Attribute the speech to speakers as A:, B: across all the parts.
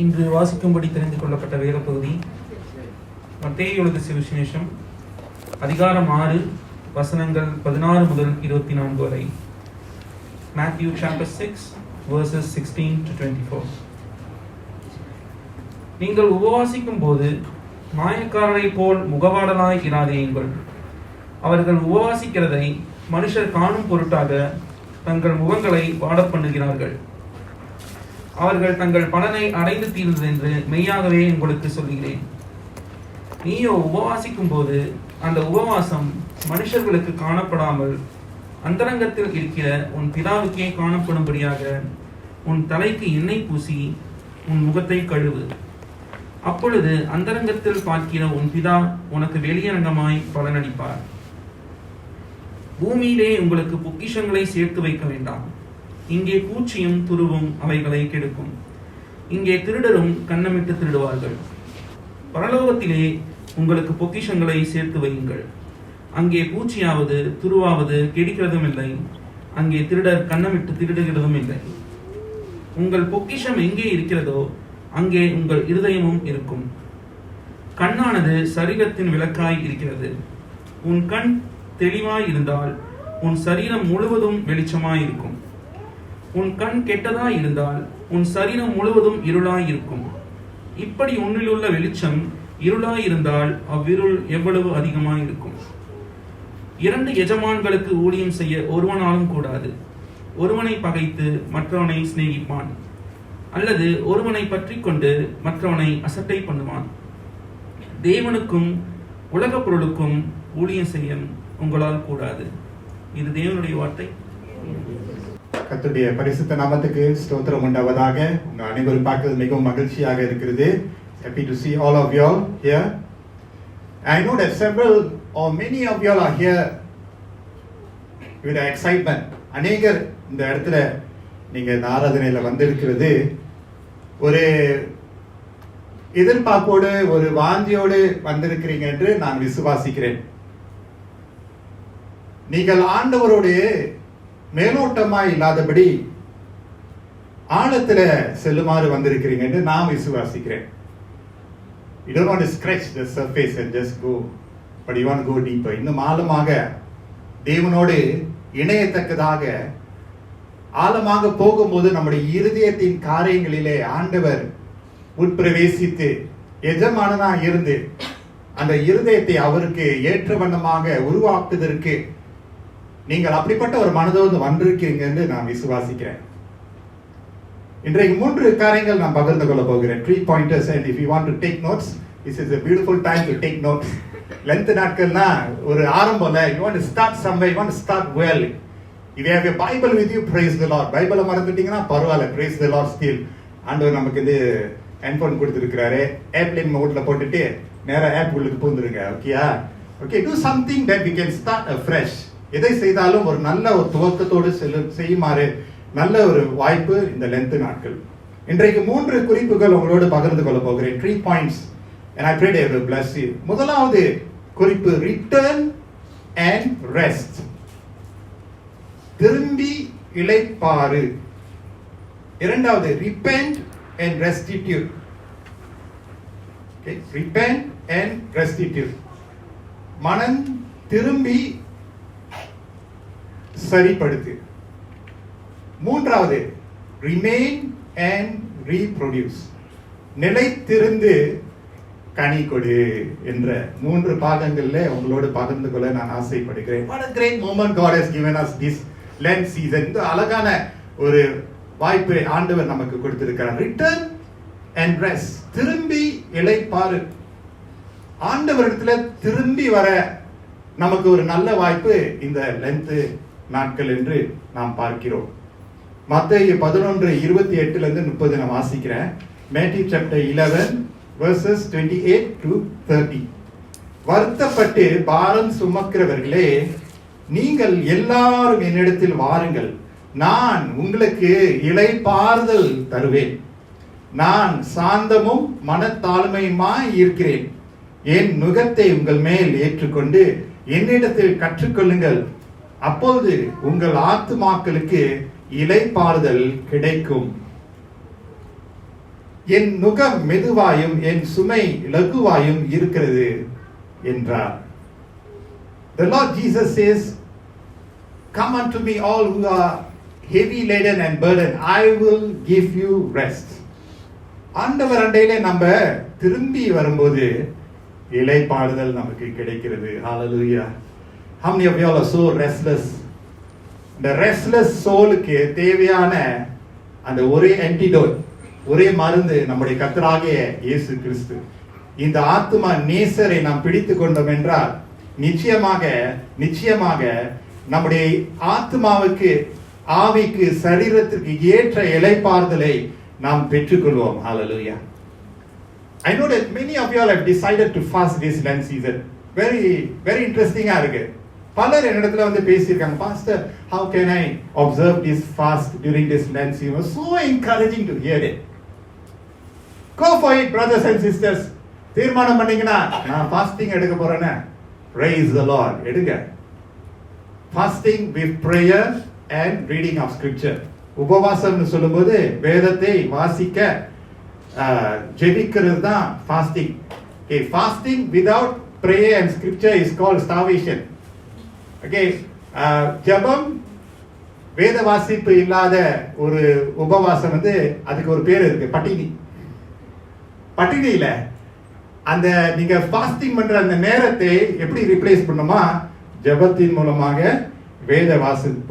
A: இன்று வாசிக்கும்படி தெரிந்து கொள்ளப்பட்ட வேத பகுதி மத்தேயு எழுதிய சுவிசேஷம் அதிகாரம் 6 வசனங்கள் 16 முதல் 24 வரை. Matthew chapter 6 verses 16 to 24. நீங்கள் உபவாசிக்கும் போது மாயக்காரரை போல் முகவாடலாய் இராதேயுங்கள். அவர்கள் உபவாசிக்கிறதை மனுஷர் காணும் பொருட்டாக தங்கள் முகங்களை வாடப் பண்ணுகிறார்கள். அவர்கள் தங்கள் பலனை அடைந்து தீர்ந்தது என்று மெய்யாகவே உங்களுக்கு சொல்லுகிறேன். நீயோ உபவாசிக்கும் போது அந்த உபவாசம் மனுஷர்களுக்கு காணப்படாமல் அந்தரங்கத்தில் இருக்கிற உன் பிதாவுக்கே காணப்படும்படியாக உன் தலைக்கு எண்ணெய் பூசி உன் முகத்தை கழுவு. அப்பொழுது அந்தரங்கத்தில் பார்க்கிற உன் பிதா உனக்கு வெளியரங்கமாய் பலனளிப்பார். பூமியிலே உங்களுக்கு பொக்கிஷங்களை சேர்த்து வைக்க வேண்டாம். இங்கே பூச்சியும் துருவும் அவைகளை கெடுக்கும். இங்கே திருடரும் கன்னமிட்டு திருடுவார்கள். பரலோகத்திலே உங்களுக்கு பொக்கிஷங்களை சேர்த்து வையுங்கள். அங்கே பூச்சியாவது துருவாவது கெடுக்கிறதும் இல்லை. அங்கே திருடர் கன்னமிட்டு திருடுகிறதும் இல்லை. உங்கள் பொக்கிஷம் எங்கே இருக்கிறதோ அங்கே உங்கள் இருதயமும் இருக்கும். கண்ணானது சரீரத்தின் விளக்காய் இருக்கிறது. உன் கண் தெளிவாய் இருந்தால் உன் சரீரம் முழுவதும் வெளிச்சமாய் இருக்கும். உன் கண் கெட்டதாய் இருந்தால் உன் சரீரம் முழுவதும் இருளாய் இருக்கும். இப்படி உன்னிலுள்ள வெளிச்சம் இருளாய் இருந்தால் அவ்விருள் எவ்வளவு அதிகமாய் இருக்கும். 2 எஜமான்களுக்கு ஊழியம் செய்ய ஒருவனாலும் கூடாது. ஒருவனை பகைத்து மற்றவனை சிநேகிப்பான், அல்லது ஒருவனை பற்றி கொண்டு மற்றவனை அசட்டை பண்ணுவான். தேவனுக்கும் உலக பொருளுக்கும் ஊழியம் செய்ய உங்களால் கூடாது. இது தேவனுடைய வார்த்தை.
B: கர்த்தருடைய பரிசுத்த நாமத்துக்கு ஸ்தோத்திரம் உண்டாவதாக. உங்க அனைவரும் பார்க்கிறது மிகவும் மகிழ்ச்சியாக இருக்கிறது. Happy to see all of you all here. I know that several or many of you all are here with excitement. அநேகர் இந்த இடத்துல நீங்க இந்த ஆராதனையில வந்திருக்கிறது ஒரு எதிர்பார்ப்போடு ஒரு வாஞ்சியோடு வந்திருக்கிறீங்க என்று நான் விசுவாசிக்கிறேன். நீங்கள் ஆண்டவரோடு மேலோட்டமாய் இல்லாதபடி ஆழத்துல செல்லுமாறு வந்திருக்கிறீங்க என்று நான் விசுவாசிக்கிறேன். You don't want to scratch the surface and just go, but you want to go deeper. இன்னும் ஆழமாக தேவனோடு இணையத்தக்கதாக ஆழமாக போகும்போது நம்முடைய இருதயத்தின் காரியங்களிலே ஆண்டவர் உட்பிரவேசித்து எஜமானனா இருந்து அந்த இருதயத்தை அவருக்கு ஏற்ற வண்ணமாக உருவாக்குவதற்கு நீங்கள் அப்படிப்பட்ட ஒரு மனதோடு வந்திருக்கிறீங்க என்று நான் விசுவாசிக்கிறேன். இன்றைக்கு 3 காரியங்கள் நான் பகிர்ந்து கொள்ள போகிறேன். 3 pointers, and if you want to take notes, this is a beautiful time to take notes. Length நாட்கள்னா ஒரு ஆரம்பம்ல, you want to start somewhere, you want to start well. If you have a Bible with you, praise the Lord. பைபிளை மறந்துட்டீங்கன்னா பரவாயில்ல, praise the Lord still. ஆண்டவர் நமக்கு இந்த handphone கொடுத்துருக்கிறாரு. Airplane மோட்ல போட்டுட்டு நேரா ஆப் உள்ளுக்கு பூந்துருங்க. ஓகேயா? Okay, do something that we can start afresh. எதை செய்தாலும் ஒரு நல்ல ஒரு துவக்கத்தோடு செய்யுமாறு நல்ல ஒரு வாய்ப்பு இந்த லென்த் நாட்கள். இன்றைக்கு 3 குறிப்புகள் உங்களோடு பகிர்ந்து கொள்ள போகிறேன். 3 points, and I pray they will bless you. முதலாவது குறிப்பு, return and rest. திரும்பி இளைப்பாறு. இரண்டாவது, repent and restitute. Okay, repent and restitute. மனம் திரும்பி சரிப்படுத்து. மூன்றாவது, remain and reproduce. நிலைத்திருந்து கனி கொடு என்ற 3 பாகங்கள்ல உங்களோடு பகிர்ந்து கொள்ள நான் ஆசைப்படுகிறேன். What a great moment God has given us this Lent season. இந்த அழகான ஒரு வாய்ப்பை ஆண்டவர் நமக்கு கொடுத்திருக்கிறார். Return and rest. திரும்பி இளைப்பாறு. ஆண்டவரிடத்துல திரும்பி வர நமக்கு ஒரு நல்ல வாய்ப்பு இந்த லென்த் நாட்கள் என்று நாம் பார்க்கிறோம். மத்தேயு 11:28 இருந்து 30 நான் வாசிக்கிறேன். Matthew chapter 11 verses 28 to 30. வருத்தப்பட்டு பாரம் சுமக்கிறவர்களே, நீங்கள் எல்லாரும் என்னிடத்தில் வாருங்கள், நான் உங்களுக்கு இளைப்பாறுதல் தருவேன். நான் சாந்தமும் மனத்தாழ்மையுமாய் இருக்கிறேன். என் நுகத்தை உங்கள் மேல் ஏற்றுக்கொண்டு என்னிடத்தில் கற்றுக்கொள்ளுங்கள், அப்பொழுது உங்கள் ஆத்துமாக்களுக்கு இளைப்பாறுதல் கிடைக்கும். என் நுகம் மெதுவாயும் என் சுமை லகுவாயும் இருக்கிறது என்றார். The Lord Jesus says, "Come unto me all who are heavy laden and burdened, I will give you rest." ஆண்டவர் அண்டையிலே நம்ம திரும்பி வரும்போது இளைப்பாறுதல் நமக்கு கிடைக்கிறது. Hallelujah. How many of you all are so restless? இந்த restless soulக்கு தேவையான அந்த ஒரே antidote, ஒரே மருந்து நம்முடைய கர்த்தராகிய இயேசு கிறிஸ்து. இந்த ஆத்துமா நேசரை நாம் பிடித்து கொண்டோம் என்றால் நிச்சயமாக நம்முடைய ஆத்மாவுக்கு, ஆவிக்கு, சரீரத்திற்கு ஏற்ற இளைப்பாறுதலை நாம் பெற்றுக்கொள்வோம். Hallelujah. I know that many of you all have decided to fast this Lent season. Very interesting இருக்கு. பலர் என்னிடத்துல வந்து பேசியிருக்காங்க, "Pastor, how can I observe this fast during this Lent season?" It was so encouraging to hear it. Go for it, brothers and sisters. தீர்மானம் பண்ணீங்கன்னா நான் fasting எடுக்க போறேன்னு, praise the Lord, எடுங்க. Fasting with prayer and reading of scripture. உபவாசம்னு சொல்லும்போது வேதத்தை வாசிக்க ஜெபிக்கிறது தான் fasting. Okay, fasting without prayer and scripture is called starvation. Okay, ஜெபம் வேத வாசிப்பு இல்லாத ஒரு உபவாசம் வந்து அதுக்கு ஒரு பேர் இருக்கு, பட்டினி. பட்டினியில அந்த நீங்க ஃபாஸ்டிங் பண்ற அந்த நேரத்தை எப்படி ரிப்ளேஸ் பண்ணுமா? ஜெபத்தின் மூலமாக, வேத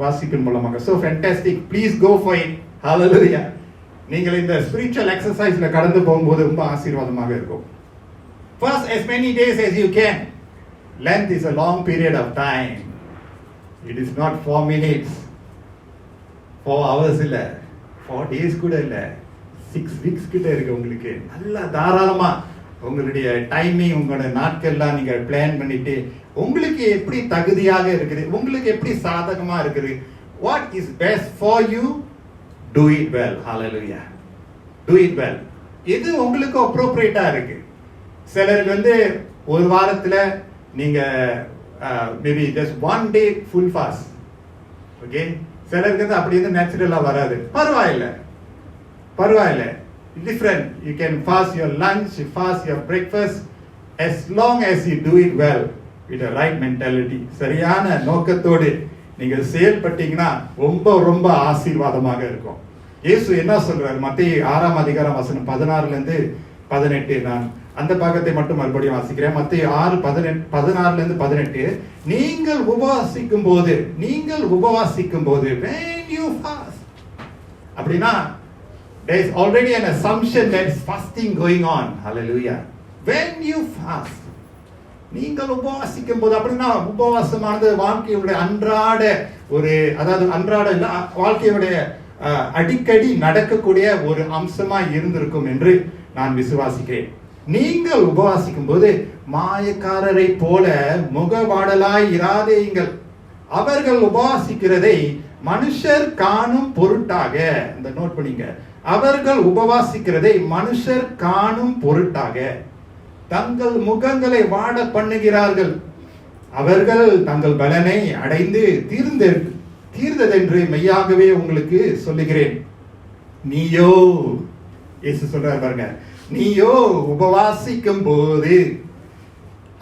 B: வாசிப்பின் மூலமாக. So fantastic, please go for it. Hallelujah. நீங்கள் இந்த spiritual exerciseல கடந்து போகும்போது ரொம்ப ஆசீர்வாதமாக இருக்கும். Fast as many days as you can. Lent is a long period of time. It is not 4 minutes, 4 hours இல்ல, 4 days கூட இல்ல, 6 weeks கிட்ட இருக்கு உங்களுக்கு. நல்லா தாராளமா உங்களுடைய டைமிங், உங்களோட நாட்கள்லாம் நீங்க பிளான் பண்ணிட்டு உங்களுக்கு எப்படி தகுதியாக இருக்குது, உங்களுக்கு எப்படி சாதகமா இருக்குது, what is best for you, do it well. Hallelujah. Do it well. எது உங்களுக்கு அப்ரோப்ரியேட்டா இருக்கு. சிலருக்கு வந்து ஒரு வாரத்துல நீங்க maybe just 1 day full fast. Okay, சிலருக்கு வந்து அப்படி வந்து நேச்சுரலா வராது. பரவாயில்லை, different. You can fast your lunch, you fast your breakfast, as long as you do it well with the right mentality. சரியான நோக்கத்தோடு நீங்கள் செயல்பட்டீங்கன்னா ரொம்ப ஆசீர்வாதமாக இருக்கும். இயேசு என்ன சொல்றாரு? மத்தேயு 6ஆம் அதிகாரம் வசனம் 16ல இருந்து 18. நான் அந்த பாகத்தை மட்டும் மறுபடியும் வாசிக்கிறேன். மத்தேயு 6:16ல இருந்து 18. நீங்கள் உபவாசிக்கும் போது when you fast, அப்படின்னா there is already an assumption that is fasting going on. Hallelujah. When you fast, நீங்கள் உபவாசிக்கும் போது, அப்படின்னா உபவாசமானது வாழ்க்கையுடைய அன்றாட வாழ்க்கையுடைய அடிக்கடி நடக்கக்கூடிய ஒரு அம்சமா இருந்திருக்கும் என்று நான் விசுவாசிக்கிறேன். நீங்கள் உபவாசிக்கும் போது மாயக்காரரை போல முகவாடலாய் இராதேயுங்கள். அவர்கள் உபவாசிக்கிறதை மனுஷர் காணும் பொருட்டாக, இந்த நோட் பண்ணீங்க, அவர்கள் உபவாசிக்கிறதை மனுஷர் காணும் பொருட்டாக தங்கள் முகங்களை வாட பண்ணுகிறார்கள். அவர்கள் தங்கள் பலனை அடைந்து தீர்ந்ததென்று மெய்யாகவே உங்களுக்கு சொல்லுகிறேன். நீயோ, இயேசு சொல்றார் பாருங்க, நீயோ உபவாசிக்கும் போது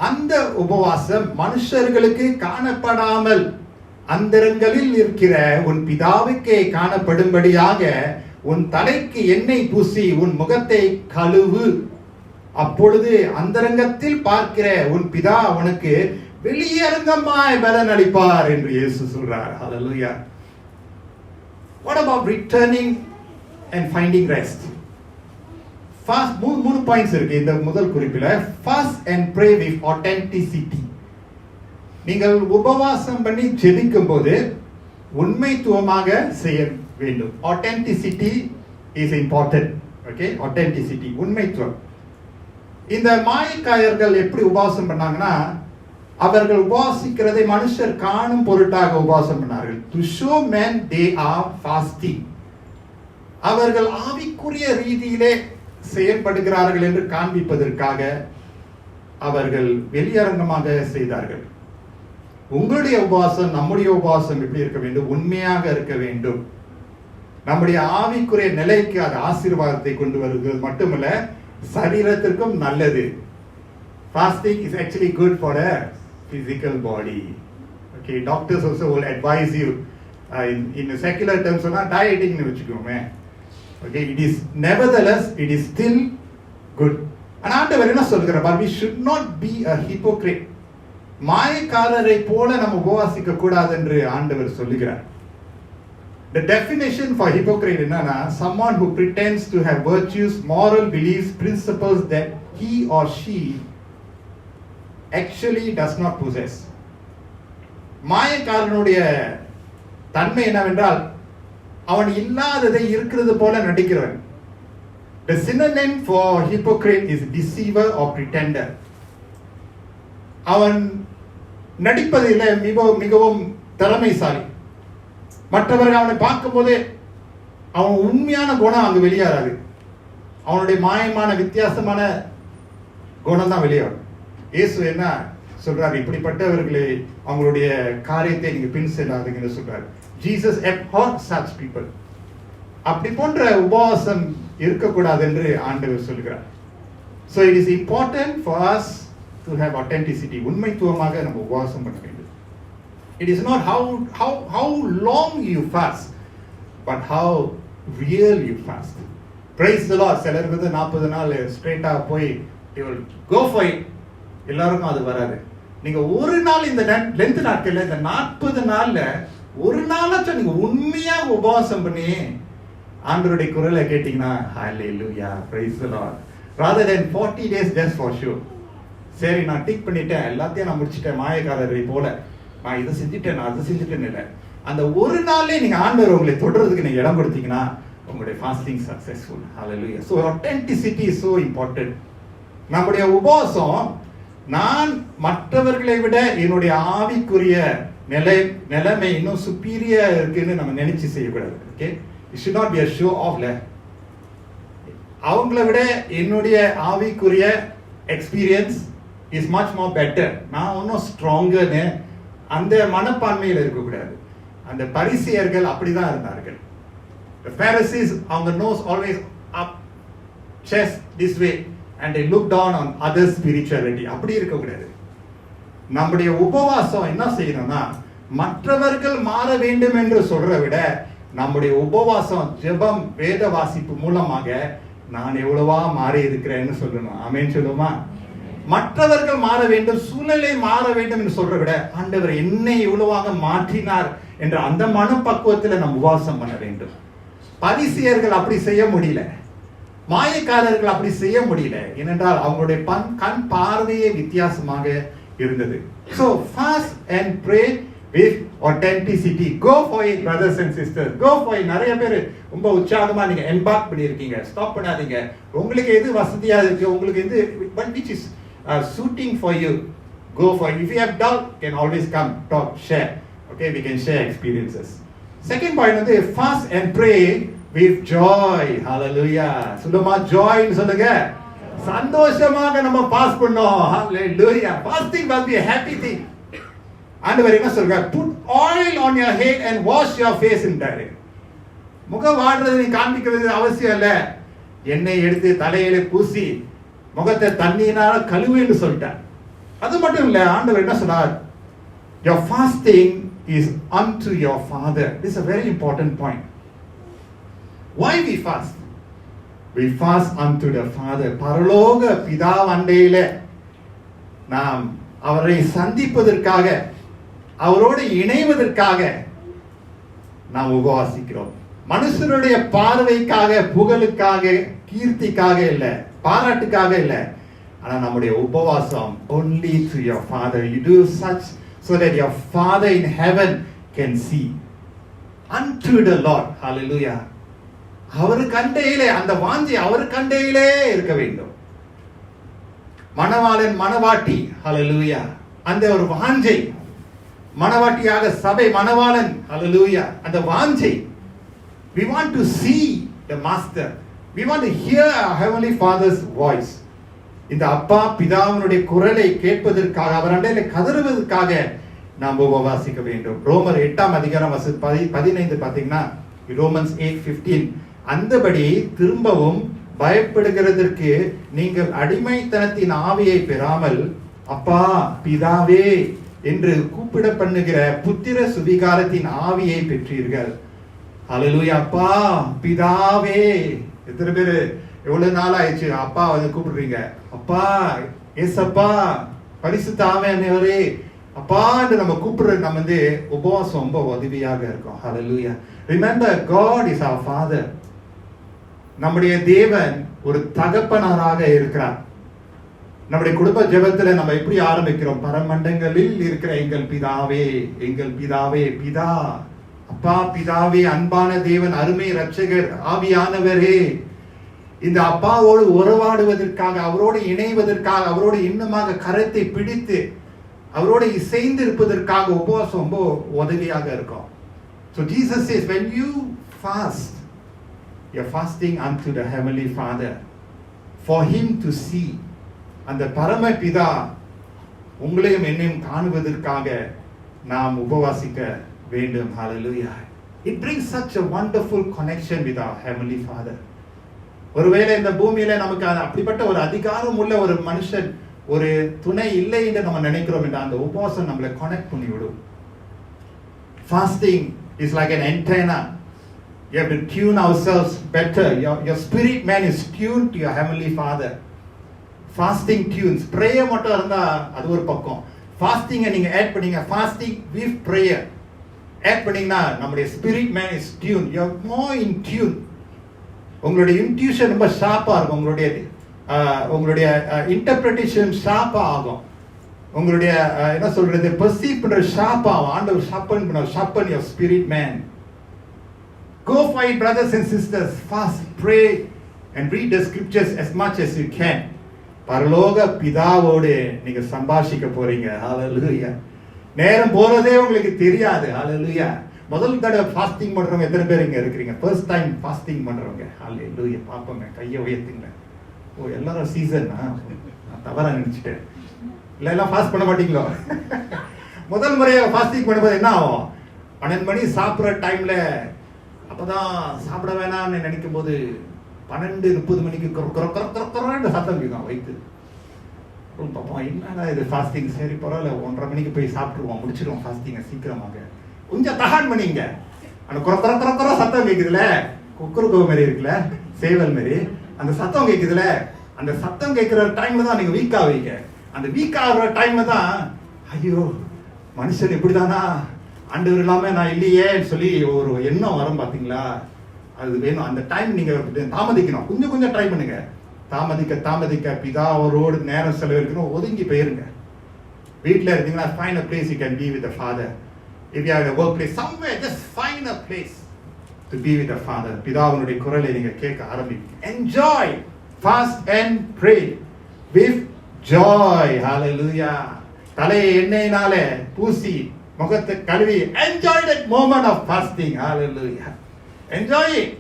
B: அந்த உபவாசம் மனுஷர்களுக்கு காணப்படாமல் அந்தரங்களில் இருக்கிற உன் பிதாவுக்கே காணப்படும்படியாக உன் தலைக்கு எண்ணெய் பூசி உன் முகத்தை கழுவு. அப்பொழுது அந்தரங்கத்தில் பார்க்கிற உன் பிதா உனக்கு வெளியரங்கமாய் பலன் அளிப்பார் என்று இயேசு சொல்றார். Hallelujah. What about returning and finding rest? Fast, மூணு பாயிண்ட்ஸ் இருக்கு இந்த முதல் குறிப்பில. Fast and pray with authenticity. நீங்கள் உபவாசம் பண்ணி ஜெபிக்கும் போது உண்மைத்துவமாக செய்ய வேண்டும். Authenticity is important. Okay, authenticity, உண்மைத்துவம். இந்த மாயக்காரர்கள் எப்படி உபவாசம் பண்ணாங்கன்னா, அவர்கள் உபவாசிக்கிறதை மனுஷர் காணும் பொருட்டாக உபவாசம் பண்ணார்கள். To show men they are fasting. அவர்கள் ஆவிக்குரிய ரீதியிலே செயல்படுகிறார்கள் என்று காண்பிப்பதற்காக அவர்கள் வெளியரங்கமாக செய்தார்கள். உங்களுடைய உபவாசம், நம்முடைய உபவாசம் எப்படி இருக்க வேண்டும்? உண்மையாக இருக்க வேண்டும். நம்முடைய ஆவிக்குரிய நிலைக்கு அது ஆசீர்வாதத்தை கொண்டு வருகிறது மட்டுமல்ல, சரீரத்திற்கும் நல்லது. Fasting is actually good for the physical body. Okay, doctors also will advise you in secular terms dieting nu vechukome. Okay, it is nevertheless it is still good. And ஆண்டவர் என்ன சொல்கிறார்? But we should not be a hypocrite. மாயக்காரரை போல நம்ம உபவாசிக்க கூடாது என்று ஆண்டவர் சொல்லுகிறார். The definition for hypocrite என்னன்னா, someone who pretends to have virtues, moral beliefs, principles that he or she actually does not possess. மாயக்காரனுடைய தன்மை என்னவென்றால், அவன் இல்லாததை இருக்கிறது போல நடிக்கிறவன். The synonym for hypocrite is deceiver or pretender. அவன் நடிப்பதில் மிகவும் திறமைசாலி. மற்றவர்கள் அவனை பார்க்கும் போதே அவன் உண்மையான குணம் அங்கு வெளியாகாது. அவனுடைய மாயமான வித்தியாசமான குணம் தான் வெளியாகும். இயேசு என்ன சொல்றாரு? இப்படிப்பட்டவர்களை அவங்களுடைய காரியத்தை நீங்க பின் செல்லாதீங்கன்னு சொல்றாரு. Jesus abhorred such people. அப்படி போன்ற உபவாசம் இருக்கக்கூடாது என்று ஆண்டவர் சொல்கிறார். So it is important for us to have authenticity. உண்மைத்துவமாக நம்ம உபவாசம் பண்ண வேண்டும். It is not how long you fast, but how real you fast. Praise the Lord. சிலர் 40 நாள் ஸ்ட்ரெயிட்டா போய் they will go for it. எல்லாருக்கும் அது வராது. நீங்க ஒரு நாள் இந்த லென்த் நாட்கள்ல இந்த 40 நாள்ல ஒரு நாளாச்சும் நீங்க உண்மையா உபவாசம் பண்ணி ஆண்டவருடைய குரலை கேட்டீங்கன்னா, ஹalleluya, praise the Lord, rather than 40 days just for show. சரி, நான் டிக் பண்ணிட்டேன், எல்லாத்தையும் நான் முடிச்சிட்டேன், மாயக்காரரை போல நான் இதை செஞ்சுட்டேன், நான் அதை செஞ்சுட்டேன்னு இல்லை. அந்த ஒரு நாளே நீங்க ஆண்டவர் உங்களை தொடர்றதுக்கு நீங்க இடம் கொடுத்தீங்கன்னா உங்களுடைய fasting successful. Hallelujah. So authenticity is so important. நம்முடைய உபவாசம் நான் மற்றவர்களை விட என்னுடைய ஆவிக்குரிய நிலைமை இன்னும் சுப்பீரியர் இருக்குன்னு நம்ம நினைச்சு செய்யக்கூடாது. Okay, it should not be a show off. அவங்கள விட என்னுடைய ஆவிக்குரிய experience is much more better, நான் இன்னும் ஸ்ட்ராங்கர்னு அந்த மனப்பான்மையில் இருக்கக்கூடாது. அந்த பரிசேயர்கள் அப்படிதான் இருந்தார்கள். The Pharisees, அவங்க nose always up, chest this way, and they look down on others' spirituality. அப்படி இருக்கக்கூடாது. நம்முடைய உபவாசம் என்ன செய்யணும்னா, மற்றவர்கள் மாற வேண்டும் என்று சொல்றதை விட நம்முடைய உபவாசம் ஜெபம் வேத வாசிப்பு மூலமாக நான் எவ்வளவா மாறி இருக்கிறேன்னு சொல்லணும். ஆமென் சொல்லுமா? மற்றவர்கள் மாற வேண்டும், சூழ்நிலை மாற வேண்டும் என்று சொல்றதை விட ஆண்டவர் என்னை எவ்வளவாக மாற்றினார் என்ற அந்த மனப்பக்குவத்தில் நம்ம உபவாசம் பண்ண வேண்டும். பரிசேயர்கள் அப்படி செய்ய முடியல, மாயக்காரர்கள் அப்படி செய்ய முடியல. ஏனென்றால் அவங்களுடைய கண் பார்வையே வித்தியாசமாக இருந்தது. So fast and pray with authenticity. Go for it, brothers and sisters. Go for it. நிறைய பேர் ரொம்ப உற்சாகமா நீங்க எம்பார்க் பண்ணியிருக்கீங்க. ஸ்டாப் பண்ணாதீங்க. உங்களுக்கு எது வசதியா இருக்கு, உங்களுக்கு எது which is suiting for you, go for it. If you have doubt, can always come talk, share. Okay, we can share experiences. Second point வந்து fast and pray with joy. Hallelujah. சொல்லுமா, joy ன்னு சொல்லுங்க. சந்தோஷமாக நம்ம pass பண்ணோம். Hallelujah. Fasting must be a happy thing. ஆண்டவர் என்ன சொல்றார்? Put oil on your head and wash your face in that. முகம் வாடுறது நீ காண்பிக்கிறது அவசியம் இல்ல. எண்ணெய் எடுத்து தலையில பூசி முகத்தை தண்ணீரால கழுவுன்னு சொல்லிட்டார். அது மட்டும் இல்ல, ஆண்டவர் என்ன சொன்னார்? Your fasting is unto your Father. This is a very important point. Why we fast? We fast unto the Father. பரலோக பிதா அண்டையில நாம் அவரை சந்திப்பதற்காக, அவரோடு இணைவதற்காக நாம் உபவாசிக்கிறோம். மனுஷனுடைய பார்வைக்காக, புகழுக்காக, கீர்த்திக்காக இல்ல, பாராட்டுக்காக இல்ல. ஆனா நம்முடைய உபவாசம் only to your Father. You do such so that your Father in heaven can see. Unto the Lord. Hallelujah. அவர் கண்டையிலே, அந்த வாஞ்சி அவர் கண்டையிலே இருக்க வேண்டும். மணவாளன் மணவாட்டி, ஹalleluya, அந்த ஒரு வாஞ்சை, மணவாட்டியாக சபை, மணவாளன், ஹalleluya, அந்த வாஞ்சை. We want to see the master. We want to hear our heavenly Father's voice. இந்த அப்பா பிதாவினுடைய குரலை கேட்பதற்காக, அவர் அண்டையிலே கதறுவதற்காக நாம் உபவாசிக்க வேண்டும். ரோமர் 8 அதிகாரம் 15 பாத்தீங்கன்னா, ரோமன்ஸ் 8:15. அந்தபடி திரும்பவும் பயப்படுகிறதற்கு நீங்கள் அடிமைத்தனத்தின் ஆவியை பெறாமல் அப்பா பிதாவே என்று கூப்பிட பண்ணுகிற புத்திர சுவிகாரத்தின் ஆவியை பெற்றீர்கள். ஹல்லேலூயா. அப்பா பிதாவே. எத்தனை பேர் எவ்வளவு நாள் ஆயிடுச்சு அப்பா வந்து கூப்பிடுறீங்க? அப்பா ஏசப்பா பரிசுத்த ஆவியானவரே அப்பா என்று நம்ம கூப்பிடுறது நம்ம வந்து உபவாசம் ரொம்ப உதவியாக இருக்கும். Hallelujah. Remember, God is our Father. நம்முடைய தேவன் ஒரு தகப்பனாராக இருக்கிறார். நம்முடைய குடும்ப ஜெபத்துல நம்ம எப்படி ஆரம்பிக்கிறோம்? பரமண்டங்களில் இருக்கிற எங்கள் பிதாவே, எங்கள் பிதாவே. பிதா, அப்பா பிதாவே, அன்பான தேவன், அருமை இரட்சகர் ஆவியானவரே. இந்த அப்பாவோடு உறவாடுவதற்காக, அவரோடு இணைவதற்காக, அவரோடு இன்னமாக கரத்தை பிடித்து அவரோடு இசைந்து இருப்பதற்காக உபவாசம் ரொம்ப உதவியாக இருக்கும். So Jesus says, when you fast, you're fasting unto the Heavenly Father for Him to see. அந்த பரம பிதா உங்களையும் என்னையும் காணுவதற்காக நாம் உபவாசிக்க வேண்டும். Hallelujah. It brings such a wonderful connection with our Heavenly Father. ஒருவேளை இந்த பூமியில நமக்கு அப்படிப்பட்ட ஒரு அதிகாரம் உள்ள ஒரு மனுஷன், ஒரு துணை இல்லை என்று நம்ம நினைக்கிறோம் என்ற அந்த உபவாசம் நம்மளை கனெக்ட் பண்ணி விடும். Fasting is like an antenna. You have to tune ourselves better. Your spirit man is tuned to your Heavenly Father. Fasting tunes. Prayer மட்டும் இருந்தா அது ஒரு பக்கம். Fasting நீங்க ஆட் பண்ணீங்க, fasting with prayer ஆட் பண்ணீங்கன்னா நம்முடைய spirit man is tuned. You are more in tune. உங்களுடைய இன்ட்யூஷன் ரொம்ப ஷார்ப்பா இருக்கும். உங்களுடைய இன்டர்பிரேஷன் ஷார்ப்பா ஆகும். உங்களுடைய என்ன சொல்றது, பெர்சீவ் பண்ற ஷார்ப்பா ஆகும். ஆண்டவர் sharpen your spirit man. Go for it, brothers and sisters. Fast, pray and read the scriptures as much as you can. பரலோக பிதாவோடு நீங்க சம்பாஷிக்க போறீங்க. ஹல்லேலூயா. நேரம் போறதே உங்களுக்கு தெரியாது. ஹல்லேலூயா. முதல் தடவை ஃபாஸ்டிங் பண்றவங்க எத்தனை பேர் இங்க இருக்கிறீங்க? ஃபர்ஸ்ட் டைம் ஃபாஸ்டிங் பண்றவங்க ஹல்லேலூயா. பாப்போங்க, கையை உயர்த்துங்க. ஓ, எல்லாரும் சீசன். நான் தவறா நினைச்சிட்டேன். இல்ல எல்லாம் ஃபாஸ்ட் பண்ண மாட்டீங்களோ? முதல் முறையா ஃபாஸ்டிங் பண்ணும்போது என்ன ஆகும்? 12 மணி சாப்பிட்ற டைம்ல அப்பதான் சாப்பிட வேணாம்னு நினைக்கும் போது 12:30 மணிக்கு சத்தம் கேட்கும் வைத்து. பாப்போம் என்னடா இது ஃபாஸ்டிங். சரி பரவாயில்ல, 1:30 மணிக்கு போய் சாப்பிட்டுருவோம், முடிச்சிடுவோம் ஃபாஸ்டிங்க சீக்கிரமாக. கொஞ்சம் தகான் பண்ணிங்க. அந்த குற சத்தம் கேட்குதுல, குக்கருக்கு மாதிரி இருக்குல்ல, சேவல் மாதிரி அந்த சத்தம் கேட்குதுல, அந்த சத்தம் கேட்குற டைம்ல தான் நீங்க வீக் ஆவீங்க. அந்த வீக் ஆகிற டைம்ல தான் ஐயோ மனுஷன் இப்படிதானா, ஆண்டவர் இல்லாம நான் இல்லையே சொல்லி ஒரு எண்ணம் வரும். பாத்தீங்களா? அது வேணும். அந்த டைம் நீங்க தாமதிக்கணும். கொஞ்சம் ட்ரை பண்ணுங்க. தாமதிக்க பிதாவரோடு நேரம் செலவழிக்கணும். ஒதுங்கி போயிருங்க. வீட்டில் இருந்தீங்கன்னா find a place you can be with the Father. If you are at a workplace somewhere, just find a place to be with the Father. பிதாவினுடைய குரலை நீங்க கேட்க ஆரம்பிங்க. Enjoy, fast and pray with joy. Hallelujah. தலையை எண்ணெயினாலே பூசி முகத்தை கழுவி enjoy that moment of fasting. Hallelujah. Enjoy it.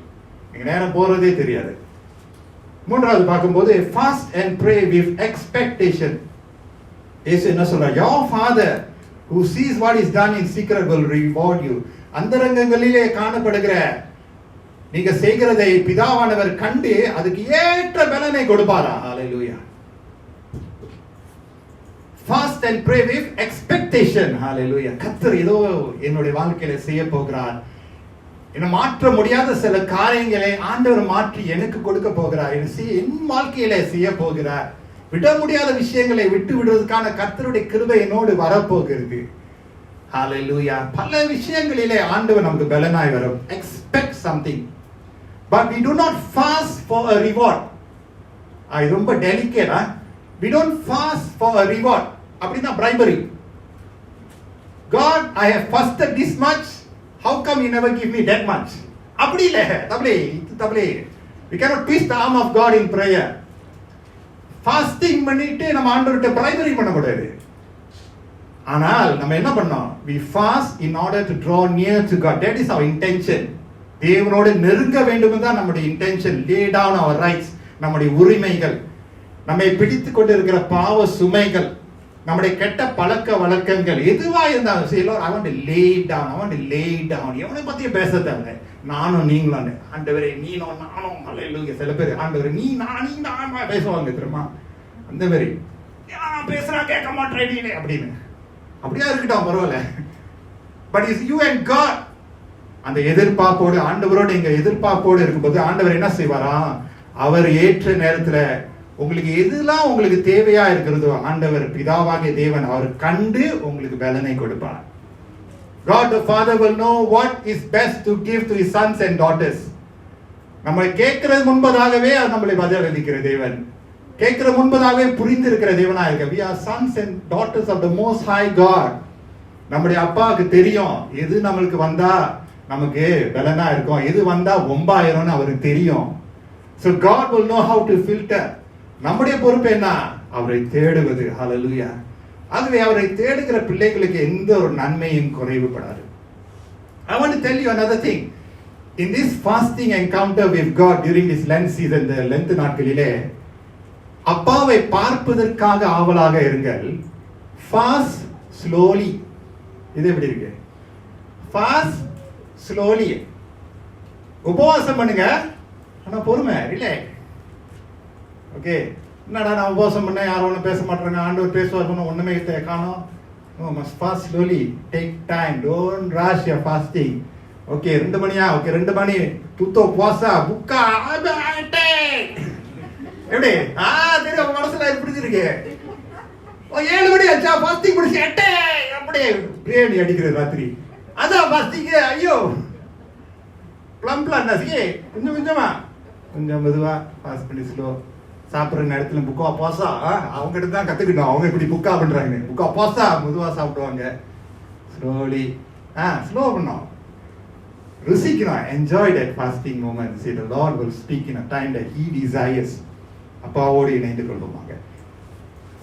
B: நீங்க நேரம் போறதே தெரியாது. மூன்றாவது பார்க்கும்போது fast and pray with expectation. இயேசு என்ன சொல்றார்? Your Father who sees what is done in secret will reward you. அந்தரங்கங்களிலே காணப்படுகிற நீங்க செய்கிறதை பிதாவானவர் கண்டு அதுக்கு ஏற்ற பலனை கொடுப்பாரா? Hallelujah. Fast and pray with expectation. Hallelujah. கர்த்தர் ஏதோ என்னுடைய வாழ்க்கையில செய்ய போகிறார். என்ன மாற்ற முடியாத சில காரியங்களை ஆண்டவர் மாற்றி எனக்கு கொடுக்க போகிறார். என் வாழ்க்கையில செய்ய போகிறார். விட முடியாத விஷயங்களை விட்டு விடுவதற்கான கர்த்தருடைய கிருபை என்னோடு வரப்போகிறது. ஹalleluya. பல விஷயங்களிலே ஆண்டவர் நமக்கு பலனாய் வரும். Expect something. But we do not fast for a reward. இது ரொம்ப delicate. We don't fast for a reward. அப்படின்னா bribery. God, I have fasted this much. How come you never give me that much? அப்படி இல்ல. தப்ளே. We cannot twist the arm of God in prayer. Fasting பண்ணிட்டு நம்ம ஆண்டவர்கிட்ட bribery பண்ணக்கூடாது. ஆனால் நம்ம என்ன பண்ணோம்? We fast in order to draw near to God. That is our intention. தேவனோடு நெருங்க வேண்டும் தான் நம்முடைய intention. Lay down our rights. நம்முடைய உரிமைகள், நம்மை பிடித்து கொண்டு இருக்கிற பாவ சுமைகள், நம்முடைய கெட்ட பழக்க வழக்கங்கள் எதுவா இருந்தாலும் சரி, I want to lay down. எவனை பத்தியும் பேச தேவை. நானும் நீங்களும் ஆண்டவரே நீனும் நானும் அல்லேலூயா. சில பேர் ஆண்டவரே நீ நான் பேசுவாங்க தெரியுமா, அந்த மாதிரி பேசுறா கேட்க மாட்டேன் நீ அப்படின்னு. அப்படியா இருக்கட்டும், பரவாயில்ல. But is you and God. அந்த எதிர்பார்ப்போடு ஆண்டவரோடு இங்க எதிர்பார்ப்போடு இருக்கும்போது ஆண்டவர் என்ன செய்வாரா, அவர் ஏற்ற நேரத்துல உங்களுக்கு எதுலாம் உங்களுக்கு தேவையா இருக்கிறதோ ஆண்டவர் பிதாவாகிய தேவன் அவர் கண்டு உங்களுக்கு பலனை கொடுப்பார். God the Father will know what is best to give to his sons and daughters. நம்ம கேட்கிறது முன்பதாகவே நம்மளை பதிலளிக்கிற தேவன், கேட்கிற முன்பதாகவே புரிந்திருக்கிற தேவனா இருக்க. We are sons and daughters of the most high God. நம்முடைய அப்பாவுக்கு தெரியும் எது நம்மளுக்கு வந்தா நமக்கு பலனா இருக்கும், எது வந்தா ஒம்பாயிரம்னு அவருக்கு தெரியும். So God will know how to filter. நம்முடைய பொறுப்பு என்ன, அவரை தேடுவது. ஹல்லேலூயா. ஆகவே அவரை தேடுகிற பிள்ளைகளுக்கு எந்த ஒரு நன்மையும் குறைவுபடாது. I want to tell you another thing. In this fasting encounter with God during this Lent season, the Lent நாட்களிலே அப்பாவை பார்ப்பதற்காக ஆவலாக இருங்கள். Fast slowly. இது எப்படி இருக்கு? Fast slowly. உபவாசம் பண்ணுங்க, ஆனா பொறுமை, ரிலாக்ஸ். ஓகே, என்னடா நான் உபவாசம் பண்ண யாரும் ஒன்றும் பேச மாட்டாங்க, ஆண்டவர் பேசுவார் ஒண்ணுமே காணோம். No, must fast slowly. Take time. Don't rush your fasting. Okay 2 மணியா, ஓகே 2 மணி தூத்தோ புவாசா புக்கா எப்படி தெரியும் உங்க மனசுல பிடிச்சிருக்கு. 7 மணி ஆச்சா ஃபாஸ்டிங் முடிச்சு அப்படியே பிரியாணி அடிக்கிறது ராத்திரி, அதான் ஃபாஸ்டிங். ஐயோ பிளம் நசிக்கே கொஞ்சம் கொஞ்சமா கொஞ்சம் மெதுவா பாஸ் பண்ணி ஸ்லோ. சாப்பிட்ற நேரத்துல புக்கா பாசா அவங்க கிட்ட தான் கத்துக்கிட்டோம், அவங்க இப்படி புக்கா பண்றாங்க. புக்கா பாசா மெதுவா சாப்பிடுவாங்க, ஸ்லோலி ஸ்லோ பண்ணோம், ருசிக்கிறோம். Enjoy that fasting moment. See, the Lord will speak in a time that he desires. அப்பாவோடு இணைந்து கொள்வோமாக.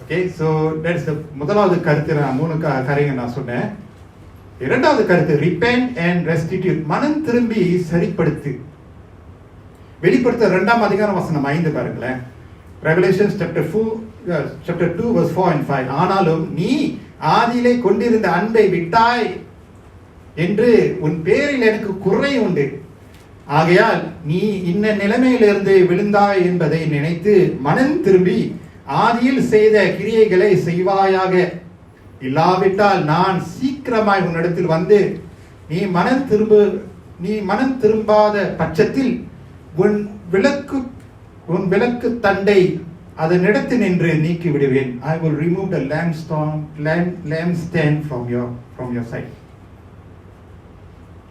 B: ஓகே, ஸோ தட்ஸ் த முதலாவது கருத்து. நான் 3 காரியங்கள் நான் சொன்னேன். இரண்டாவது கருத்து repent and restitute. மனம் திரும்பி சரிப்படுத்து. வெளிப்படுத்த 2ஆம் அதிகாரம் வசனம் 5 பாருங்களேன். Revelations chapter 2 verse 4 and 5. ஆனாலும் நீ ஆதியிலே கொண்டிருந்த அன்பை விட்டாய் என்று உன் பேரில் எனக்கு குறை உண்டு. ஆகையால் நீ இன்ன நிலைமையிலிருந்து விழுந்தாய் என்பதை நினைத்து மனம் திரும்பி ஆதியில் செய்த கிரியைகளை செய்வாயாக. இல்லாவிட்டால் நான் சீக்கிரமாய் உன்னிடத்தில் வந்து நீ மனம் திரும்பாத பட்சத்தில் உன் விளக்கு தண்டை அதனிடத்து நின்று நீக்கி விடுவேன். I will remove the lampstand from your sight.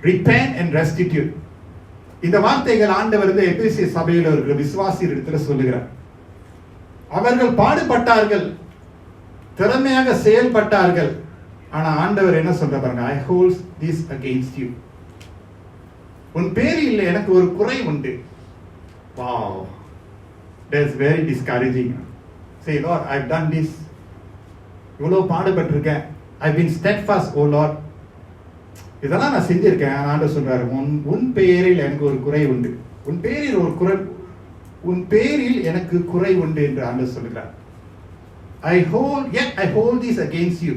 B: Repent and restitute. இந்த வார்த்தைகள் ஆண்டவர் இந்த எபேசிய சபையில் இருக்கிற விசுவாசிகளிடத்துல சொல்லுகிறார். அவர்கள் பாடுபட்டார்கள், திறமையாக செயல்பட்டார்கள். ஆனா ஆண்டவர் என்ன சொல்ற பாருங்க, I hold this against you. உன் பேரில் எனக்கு ஒரு குறை உண்டு. Wow, that's very discouraging. Say, Lord, I've done this. இவ்வளவு பாடுபட்டிருக்கேன். I've been steadfast, oh Lord. இதெல்லாம் நான் செஞ்சிருக்கேன். ஆண்டவர் சொல்றாரு, உன் பேரில் எனக்கு ஒரு குறை உண்டு. உன் பேரில் எனக்கு குறை உண்டு என்று ஆண்டவர் சொல்கிறார். I hold this against you.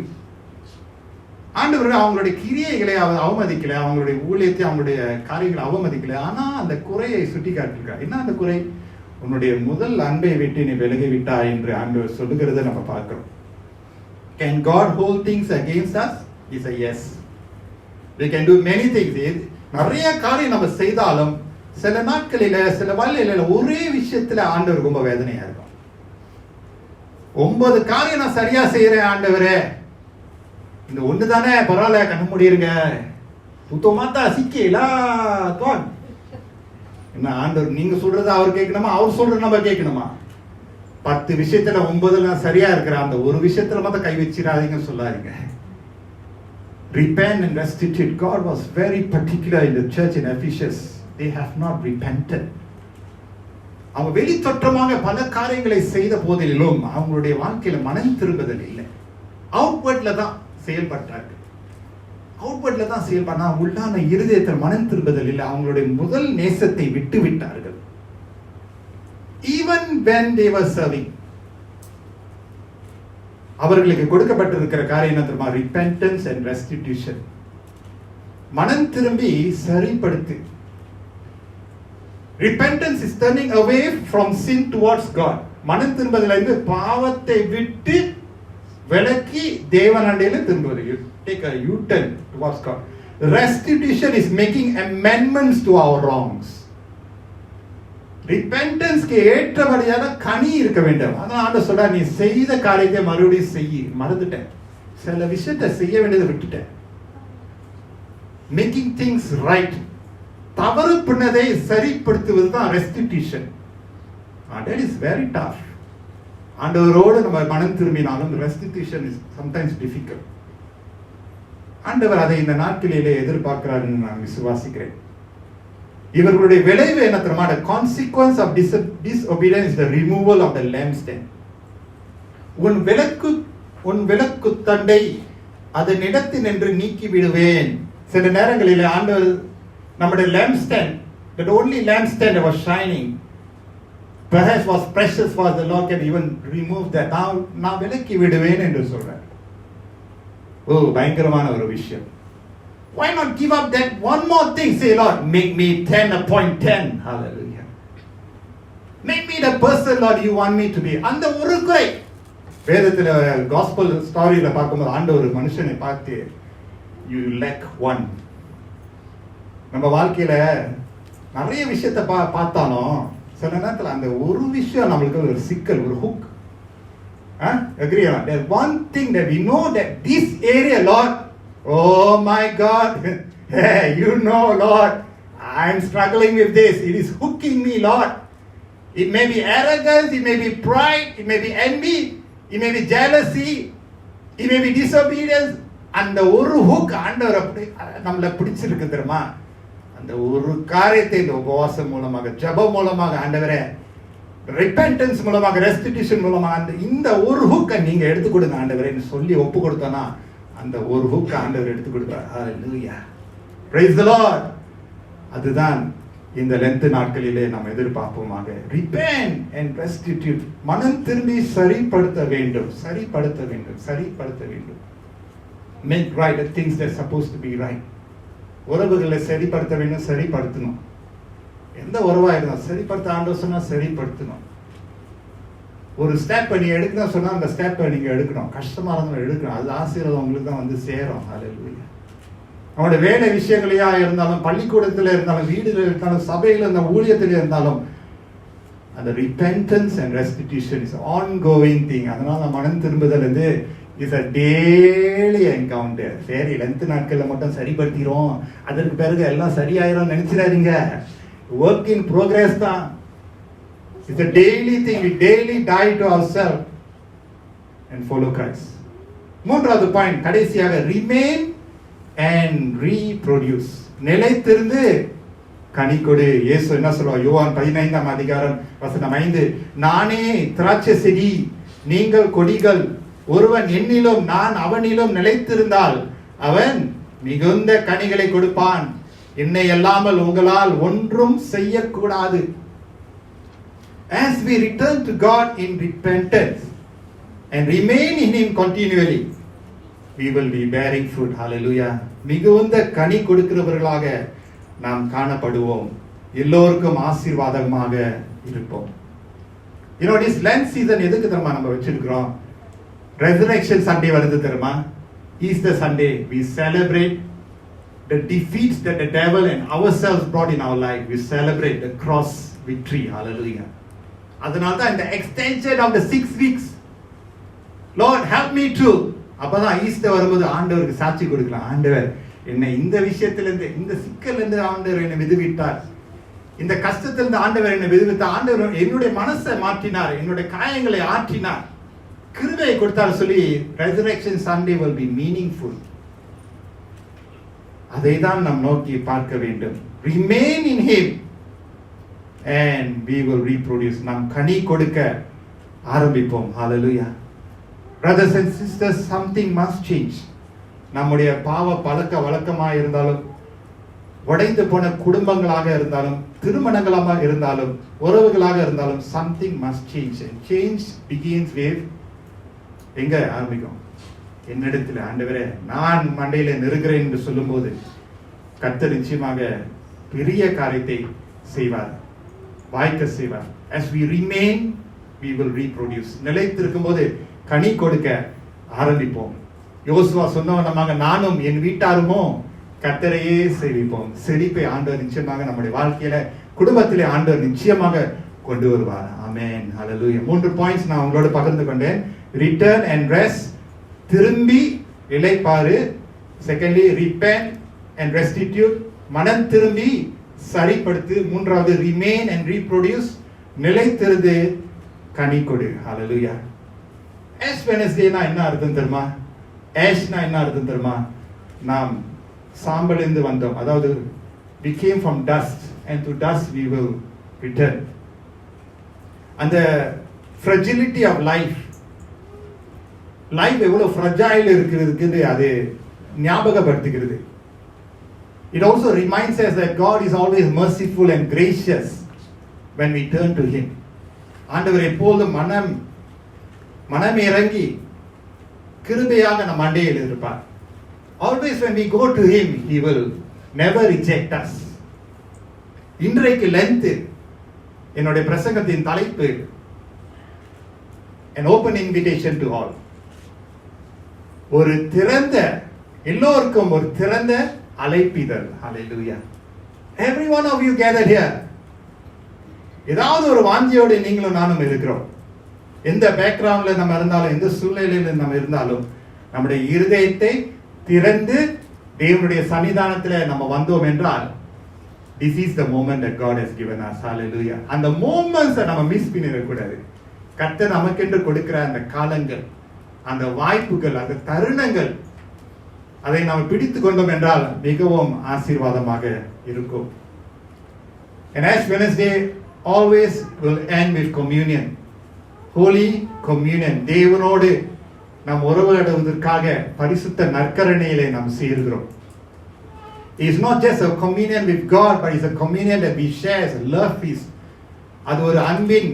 B: ஆண்டவர் அவங்களுடைய கிரியைகளை அவமதிக்கல, அவங்களுடைய ஊழியத்தை அவங்களுடைய காரியங்களை அவமதிக்கல. ஆனா அந்த குறையை சுட்டி காட்டிருக்கார். என்ன அந்த குறை? உன்னுடைய முதல் அன்பை விட்டு நீ விலகி விட்டாய் என்று ஆண்டவர் சொல்லுகிறத நம்ம பார்க்கிறோம். Can God hold things against us? He says yes. We can do many things. நிறைய காரியம் நம்ம செய்தாலும் சில நாட்களில சில வழியில ஒரே விஷயத்துல ஆண்டவர் ரொம்ப வேதனையா இருக்கும். 9 காரியம் நான் சரியா செய்யறேன் ஆண்டவரே, இந்த ஒண்ணு தானே பரவாயில்ல கண்ண முடியிருங்க சுத்தமாத்தா சிக்கலா தோன். என்ன ஆண்டவர் நீங்க சொல்றத அவர் கேட்கணுமா, அவர் சொல்றது நம்ம கேட்கணுமா? 10 விஷயத்துல 9 சரியா இருக்கிற அந்த ஒரு விஷயத்துல மட்டும் கை வச்சிடாதீங்க சொல்லாதீங்க. Repent and restitute. God was very particular in the church in Ephesus. They have not repented. அவங்க வெளித்தோற்றமாக பல காரியங்களை செய்த போதிலும் அவங்களுடைய வாழ்க்கையில மனம் திரும்புதல் இல்லை. அவுட்வர்ட்ல தான் செயல்பட்டார்கள். அவுட்வர்ட்ல தான் செயல்பட்டா உள்ளான இருதயத்தில் மனம் திரும்புதல் இல்லை. அவங்களுடைய முதல் நேசத்தை விட்டு விட்டார்கள். Even when they were serving, அவர்களுக்கு கொடுக்கப்பட்டிருக்கிற காரியம் என்ன தெரியுமா? repentance and restitution. மனம் திரும்பி சரிப்படுத்து. Repentance is turning away from sin towards God. மனம் திரும்புதலிருந்து பாவத்தை விட்டு விலக்கி தேவனண்டையில திரும்புவது. You take a U-turn towards God. Restitution is making amendments to our wrongs. Repentance-க்கு ஏற்றபடியான கனி இருக்க வேண்டும். அதான் ஆண்டவர் சொல்றார், நீ செய்த காரியத்தை மறுபடியும் செய். மறந்துட்டேன், சில விஷயத்தை செய்ய வேண்டியதை விட்டுட்டேன். Making things right. தவறு பண்ணதை சரிப்படுத்துவது தான் restitution. That is very tough. ஆண்டவரோடு நம்ம மனம் திரும்பினாலும் ரெஸ்டிடியூஷன் is sometimes difficult. ஆண்டவர் அதை இந்த நாட்களிலே எதிர்பார்க்கிறாருன்னு நான் விசுவாசிக்கிறேன். இவர்களுடைய விளைவு என்ன தெரியுமா? The consequence of disobedience is the removal of the lampstand. உன் விளக்கு தண்டை அதன் இடத்தில் நின்று நீக்கி விடுவேன். சில நேரங்களிலே ஆண்டவர் நம்முடைய lampstand, that only lampstand that was shining, perhaps was precious for the Lord, can even remove that. நான் விலக்கி விடுவேன் என்று சொல்றார். ஓ, பயங்கரமான ஒரு விஷயம். Why not give up that one more thing? Say, Lord, make me 10 upon 10. Hallelujah. Make me the person, Lord, you want me to be. அந்த ஒரு குறை. வேதத்தில் காஸ்பல் ஸ்டோரியில பார்க்கும்போது ஆண்டவர் ஒரு மனுஷனை பார்த்து, you lack one. நம்ம வாழ்க்கையில நிறைய விஷயத்தை பார்த்தாலும் சில நேரத்தில் அந்த ஒரு விஷயம் நம்மளுக்கு ஒரு சிக்கல், ஒரு hook. Agree on that? There's one thing that we know, that this area, Lord, oh my God, hey, you know, Lord, I'm struggling with this. It is hooking me, Lord. It may be arrogance, it may be pride, it may be envy, it may be jealousy, it may be disobedience. அந்த ஒரு hook ஆண்டவர் அப்படி நம்மளை பிடிச்சிருக்கு தெரியுமா? அந்த ஒரு காரியத்தை இந்த உபவாசம் மூலமாக, ஜெபம் மூலமாக, ஆண்டவரே ரிப்பெண்டன்ஸ் மூலமாக, ரெஸ்டிடியூஷன் மூலமாக இந்த ஒரு ஹுக்கை நீங்க எடுத்து கொடுங்க ஆண்டவரேன்னு சொல்லி ஒப்பு கொடுத்தோன்னா அந்த ஒரு ஹுக்கை ஆண்டவர் எடுத்து கொடுப்பார். ஹல்லேலூயா, பிரைஸ் தி லார்ட். அதுதான் இந்த லென்த் நாட்களிலே நாம் எதிர்பார்ப்போமாக. Repent and ரெஸ்டிடியூட். மனம் திரும்பி சரிப்படுத்த வேண்டும், சரிப்படுத்த வேண்டும், சரிப்படுத்த வேண்டும். Make right the things that are supposed to be right. உறவுகளை சரிப்படுத்த வேண்டும், சரிப்படுத்தணும். எந்த உறவா இருந்தாலும் சரிப்படுத்த ஆண்டவர் சொன்னா சரிப்படுத்தணும். ஒரு ஸ்டெப் நீ எடுக்கணும் சொன்னா அந்த ஸ்டெப்பை நீங்க எடுக்கணும். கஷ்டமா இருந்தாலும் எடுக்கணும். அது ஆசீர்வாதம் உங்களுக்கு தான் வந்து சேரும். ஹல்லேலூயா. அவனுடைய வேலை விஷயங்களையா இருந்தாலும், பள்ளிக்கூடத்தில் இருந்தாலும், வீடுகள் இருந்தாலும், சபையில் இருந்தாலும், ஊழியத்தில் இருந்தாலும், அந்த repentance and restitution is ongoing thing. அதனால மனம் திரும்புதல் வந்து is a daily encounter. சரி, லென்த் நாட்கள்ல மட்டும் சரிப்படுத்திரும், அதற்கு பிறகு எல்லாம் சரியாயிரும் நினைச்சிடாதீங்க. Work in progress தான். It's a daily thing. We daily die to ourselves and follow Christ. மூன்றாவது பாயிண்ட், கடைசியாக remain and reproduce. நிலைத்திருந்து கனி கொடு. இயேசு என்ன சொல்வார்? யோவான் 15ஆம் அதிகாரம் வசனம் 5, நானே திராட்சை செடி, நீங்கள் கொடிகள். ஒருவன் என்னிலும் நான் அவனிலும் நிலைத்திருந்தால் அவன் மிகுந்த கனிகளை கொடுப்பான். என்னை அல்லாமல் உங்களால் ஒன்றும் செய்யக்கூடாது. As we return to God in repentance and remain in Him continually, we will be bearing fruit. Hallelujah. மிகுந்த கனி கொடுக்கிறவர்களாக நாம் காணப்படுவோம். எல்லோருக்கும் ஆசீர்வாதமாக இருப்போம். this Lent season எதுக்கு தெரியுமா நம்ம வச்சிருக்கிறோம்? Resurrection Sunday வருது தெரியுமா? Easter Sunday. We celebrate the defeats that the devil and ourselves brought in our life. We celebrate the cross victory. Hallelujah. அதனால தான் இந்த extension of the 6 weeks. Lord, help me to. அப்பதான் Easter வரும்போது ஆண்டவருக்கு சாட்சி கொடுக்கலாம். ஆண்டவர் என்னை இந்த விஷயத்திலிருந்து, இந்த சிக்கலிருந்து ஆண்டவர் என்னை விடுவித்தார். இந்த கஷ்டத்திலிருந்து ஆண்டவர் என்னை விடுவித்தார். ஆண்டவர் என்னுடைய மனசை மாற்றினார், என்னுடைய காயங்களை ஆற்றினார், கிருபையை கொடுத்தார் சொல்லி Resurrection Sunday will be meaningful. அதை தான் நாம் நோக்கி பார்க்க வேண்டும். Remain in Him and we will reproduce. நாம் கனி கொடுக்க ஆரம்பிப்போம். Hallelujah. Brothers and sisters, something must change. நம்முடைய பாவ பழக்க வழக்கமாக இருந்தாலும், உடைந்து போன குடும்பங்களாக இருந்தாலும், திருமணங்களாக இருந்தாலும், உறவுகளாக இருந்தாலும், something must change. And change begins with எங்க ஆரம்பிக்கும்? என்னிடத்தில். ஆண்டவரே நான் மண்டையில நெருகிறேன் என்று சொல்லும்போது கர்த்தர் நிச்சயமாக பெரிய காரியத்தை செய்வார். வாய்க்க செய்வார். As we remain, we will reproduce. நிலைத்திருக்கும் போது கனி கொடுக்க ஆரம்பிப்போம். யோசுவா சொன்னவனமாக நானும் என் வீட்டாருமோ கர்த்தரையே சேவிப்போம். செழிப்பை ஆண்டவர் நிச்சயமாக நம்முடைய வாழ்க்கையில குடும்பத்திலே ஆண்டவர் நிச்சயமாக கொண்டு வருவார். ஆமென். ஹalleluya. 3 பாயிண்ட்ஸ் நான் உங்களோட பகிர்ந்து கொண்டேன். ரிட்டர்ன் அண்ட் ரெஸ்ட், திரும்பி இளைப்பாறு. செகண்ட்லி ரிப்பென்ட் அண்ட் ரெஸ்டிடியூட், மனம் திரும்பி சரிப்படுத்து. மூன்றாவது ரிமெயின் அண்ட் ரீப்ரொடியூஸ், நிலைத்திருந்து கனி கொடு. ஹalleluya. ஆஷ் வெட்னஸ்டேனா என்ன அர்த்தம் தெரியுமா? ஆஷ்னா என்ன அர்த்தம் தெரியுமா? நாம் சாம்பலிருந்து வந்தோம், அதாவது we came from dust and to dust we will return. அந்த fragility of life எவ்வளவு fragile இருக்கிறதுக்கு அது ஞாபகப்படுத்துகிறது. It also reminds us that God is always merciful and gracious when we turn to Him. ஆண்டவர் எப்போதும் மனம் இறங்கி கிருபையாக நம் அண்டையில் இருப்பார். Always when we go to Him, He will never reject us. இன்றைக்கு லென்த் என்னுடைய பிரசங்கத்தின் தலைப்பு an open invitation to all. ஒரு திறந்த, எல்லோருக்கும் ஒரு திறந்த அழைப்பிதழ். Hallelujah. Every one of you gathered here. ஏதாவது ஒரு வாஞ்சியோடு நீங்களும் நானும் இருக்கிறோம். எந்த பேக்ரவுண்ட்ல நம்ம இருந்தாலும், எந்த சூழ்நிலையில நம்ம இருந்தாலும், நம்முடைய இருதயத்தை திறந்து தேவனுடைய சன்னிதானத்துல நம்ம வந்தோம் என்றால், this is the moment that God has given us. Hallelujah. அந்த moments நம்ம மிஸ் பண்ணிடக்கூடாது. கர்த்தர் நமக்கென்று கொடுக்கிற அந்த காலங்கள், அந்த வாய்ப்புகள், அந்த தருணங்கள், அதை நாம் பிடித்து கொண்டோம் என்றால் மிகவும் ஆசீர்வாதமாக இருக்கும். And Ash Wednesday always will end with communion. Holy communion. தேவனோடு நாம் உறவாடுவதற்காக பரிசுத்த நற்கரணையிலே நாம் சேர்கிறோம். It's not just a communion with God, but it's a communion that we share as a love feast. அது ஒரு அன்பின்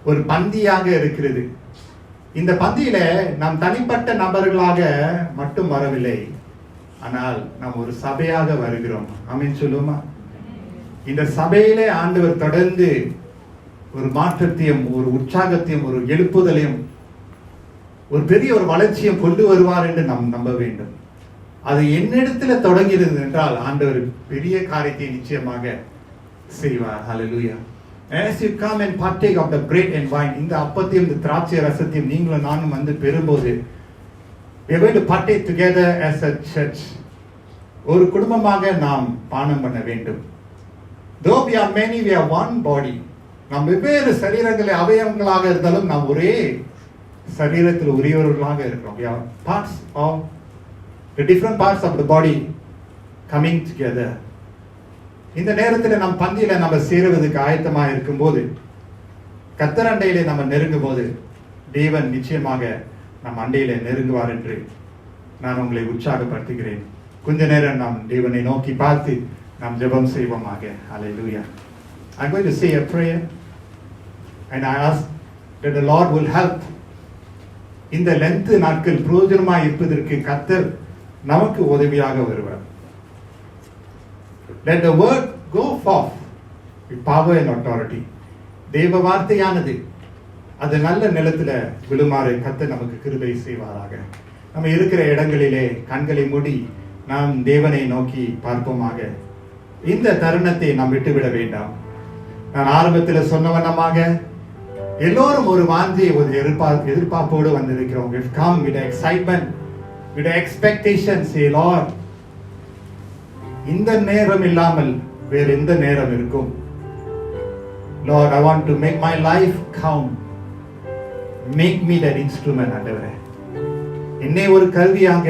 B: ஒரு பந்தியாக இருக்கிறது. இந்த பந்தியில நாம் தனிப்பட்ட நபர்களாக மட்டும் வரவில்லை, ஆனால் நாம் ஒரு சபையாக வருகிறோம். ஆமென் சொல்லுமா? இந்த சபையிலே ஆண்டவர் தொடர்ந்து ஒரு மாற்றத்தையும், ஒரு உற்சாகத்தையும், ஒரு எழுப்புதலையும், ஒரு பெரிய ஒரு வளர்ச்சியை கொண்டு வருவார் என்று நாம் நம்ப வேண்டும். அது என்னிடத்துல தொடங்கிறது என்றால் ஆண்டவர் பெரிய காரியத்தை நிச்சயமாக செய்வார். Hallelujah. As you come and partake of the bread and wine, இந்த அப்பத்தையும் இந்த திராட்சை ரசத்தையும் நீங்களும் நானும் வந்து பெறும்போது, we are going to partake together as a church. ஒரு குடும்பமாக நாம் பானம் பண்ண வேண்டும். Though we are many, we are one body. நாம் வெவ்வேறு சரீரங்களை அவயவங்களாக இருந்தாலும் நாம் ஒரே சரீரத்தில் உரியவர்களாக இருக்கிறோம். We are parts of the different parts of the body coming together. இந்த நேரத்தில் நம் பந்தியில நம்ம சேருவதற்கு ஆயத்தமாக இருக்கும்போது, கர்த்தர் அண்டையிலே நம்ம நெருங்கும் போது, தேவன் நிச்சயமாக நம் அண்டையிலே நெருங்குவார் என்று நான் உங்களை உற்சாகப்படுத்துகிறேன். கொஞ்ச நேரம் நாம் தேவனை நோக்கி பார்த்து நாம் ஜெபம் செய்வோமாக. Hallelujah. I'm going to say a prayer and I ask that the Lord will help. இந்த லென்த் நாட்கள் பிரயோஜனமாக இருப்பதற்கு கர்த்தர் நமக்கு உதவியாக வருவார். Let the word go forth with power and authority. தேவ வார்த்தையானது அது நல்ல நிலத்துல விழுமாறு கர்த்தர் நமக்கு கிருபை செய்வாராக. நம்ம இருக்கிற இடங்களிலே கண்களை மூடி நாம் தேவனை நோக்கி பார்ப்போமாக. இந்த தருணத்தை நாம் விட்டுவிட வேண்டாம். நான் ஆரம்பத்தில் சொன்னவண்ணமாக எல்லோரும் ஒரு வாஞ்சை, ஒரு எதிர்பார்ப்போடு வந்திருக்கிறோம். We've come with excitement, with expectation. Say, Lord, இந்த நேரம் இல்லாமல் வேறு எந்த நேரம் இருக்கும்? Lord, I want to make my life count. Make me that instrument. ஆண்டவரே, என்னை ஒரு கருவியாக.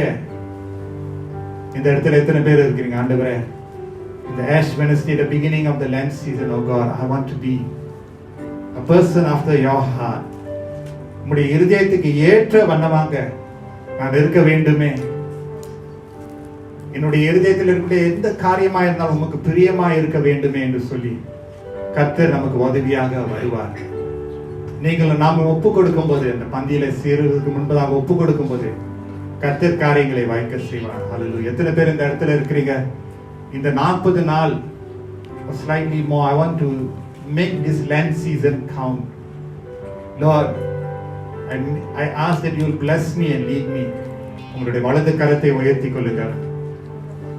B: இந்த இடத்துல எத்தனை பேர் இருக்கிறீங்க? ஆண்டவரே, இந்த Ash Wednesday, the beginning of the Lent season, oh God, I want to be a person after your heart. உம்முடைய இருதயத்துக்கு ஏற்ற வண்ணமாக நான் இருக்க வேண்டுமே. என்னுடைய இருதயத்தில் இருக்கக்கூடிய எந்த காரியமா இருந்தாலும் உமக்கு பிரியமா இருக்க வேண்டுமே என்று சொல்லி கர்த்தர் நமக்கு உதவியாக வருவார். நீங்கள் நாம ஒப்பு கொடுக்கும் போது, அந்த பந்தியில சேருவதற்கு முன்பதாக ஒப்பு கொடுக்கும் போது கர்த்தர் காரியங்களை வாய்க்க செய்வார். ஹல்லேலூயா. எத்தனை பேர் இந்த இடத்துல இருக்கிறீங்க? இந்த 40 நாள் slightly more, I want to make this Lent season count. Lord, I ask that you will bless me and lead me. உங்களுடைய வலது கரத்தை உயர்த்தி கொள்ளுங்கள்.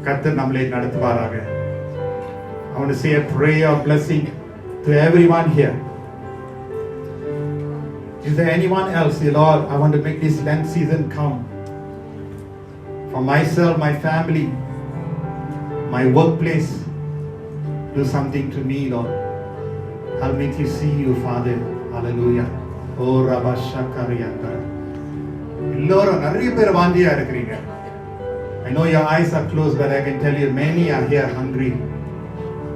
B: கர்த்தர் நம்மளை நடத்துவாராக. I want to say a prayer of blessing to everyone here. Is there anyone else? Lord, I want to make this Lent season count. For myself, my family, my workplace, do something to me, Lord. I'll make you see you, Father. Hallelujah. Oh, Rabba Shakariyanda. எல்லோரும் நிறைய பேர் வாந்தியா இருக்கிறீங்க. I know your eyes are closed, but I can tell you many are here hungry.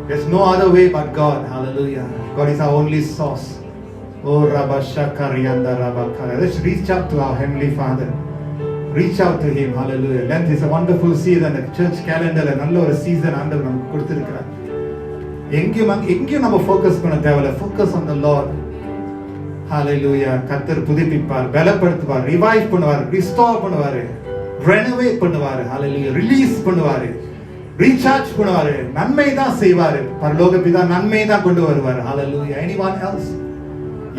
B: There's no other way but God. Hallelujah. God is our only source. Oh, Rabba Shakariyanda Rabba Kara. Let's reach out to our Heavenly Father. Reach out to Him. Hallelujah. Lent is a wonderful season. The church calendar நல்ல ஒரு season ஆண்டவர் நமக்கு கொடுத்திருக்கிறார். எங்கேயும் நம்ம focus பண்ண தேவையில்ல. Focus on the Lord. Hallelujah. கர்த்தர் புதுப்பிப்பார், பலப்படுத்துவார், ரிவைவ் பண்ணுவார், ரிஸ்டோர் பண்ணுவார், ரெனோவேட் பண்ணுவார். Hallelujah. ரிலீஸ் பண்ணுவார், ரீசார்ஜ் பண்ணுவார், நன்மை தான் செய்வார். பரலோக பிதா நன்மை தான் கொண்டு வருவார். Hallelujah. Anyone else?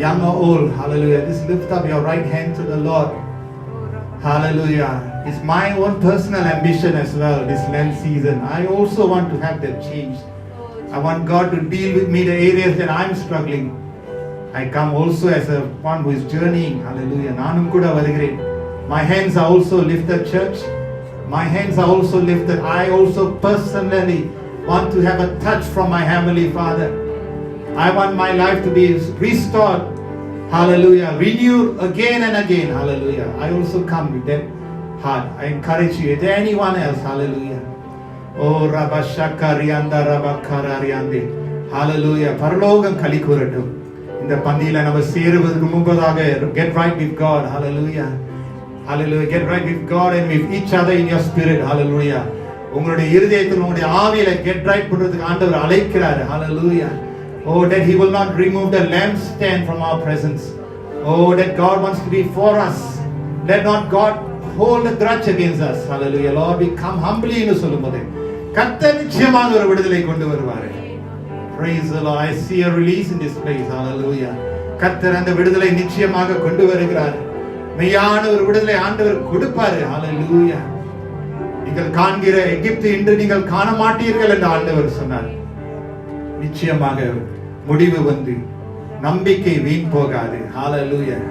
B: Young or old? Hallelujah. Just lift up your right hand to the Lord. Hallelujah. It's my own personal ambition as well this Lent season. I also want to have that change. I want God to deal with me the areas that I'm struggling. I come also as a one who is journeying. Hallelujah. Nanum kuda varugren. My hands are also lifted, church. My hands are also lifted. I also personally want to have a touch from my Heavenly Father. I want my life to be restored. Hallelujah. Renewed again and again. Hallelujah. I also come with that heart. I encourage you. Is there anyone else? Hallelujah. Oh, Rabba Shakariyanda Rabba Karariyande. Hallelujah. Paralogam Kalikuratum. இந்த பந்தியில நம்ம சேருவதற்கு முன்பதாக get right with God. Hallelujah. Hallelujah. Get right with God and with each other in your spirit. Hallelujah. உங்களுடைய இருதயத்தில் உங்களுடைய ஆவியில get right பண்றதுக்கு ஆண்டவர் அழைக்கிறார். Hallelujah. Oh, that He will not remove the lampstand from our presence. Oh, that God wants to be for us. Let not God hold a grudge against us. Hallelujah. Lord, we come humbly என்று சொல்லும்போது கர்த்தர் நிச்சயமாக ஒரு விடுதலை கொண்டு வருவார். Praise the Lord. I see a release in this place. Hallelujah. கர்த்தர் அந்த விடுதலை நிச்சயமாக கொண்டு வருகிறார். மெய்யான ஒரு விடுதலை ஆண்டவர் கொடுப்பார். Hallelujah. நீங்கள் காண்கிற எகிப்து இன்று நீங்கள் காண மாட்டீர்கள் என்று ஆண்டவர் சொன்னார். நிச்சயமாக முடிவு வந்து நம்பிக்கை வீண் போகாது. Hallelujah.